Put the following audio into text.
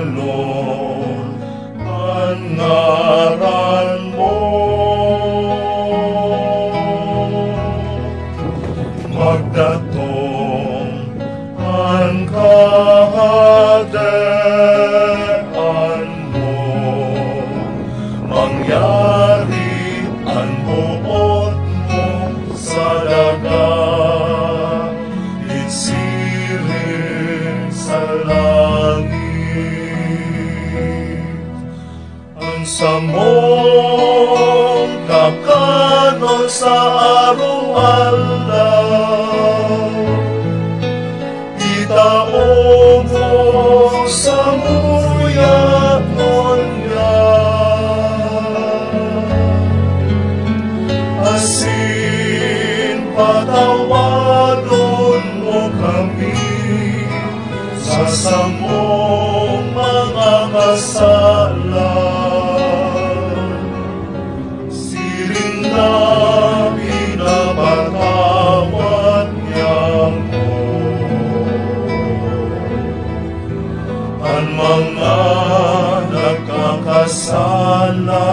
alon ang ngaran mo. Magdatong ang kaharian mo, mangyari ang buot mo sa dagat, itsirin sa langit. Ang samong kakanon sa araw-araw, itao mo sa muya nonya. Asin patawadon mo kami sa samong mga kasalan. Siring na pinapatawad niya mo ang mga nagkakasala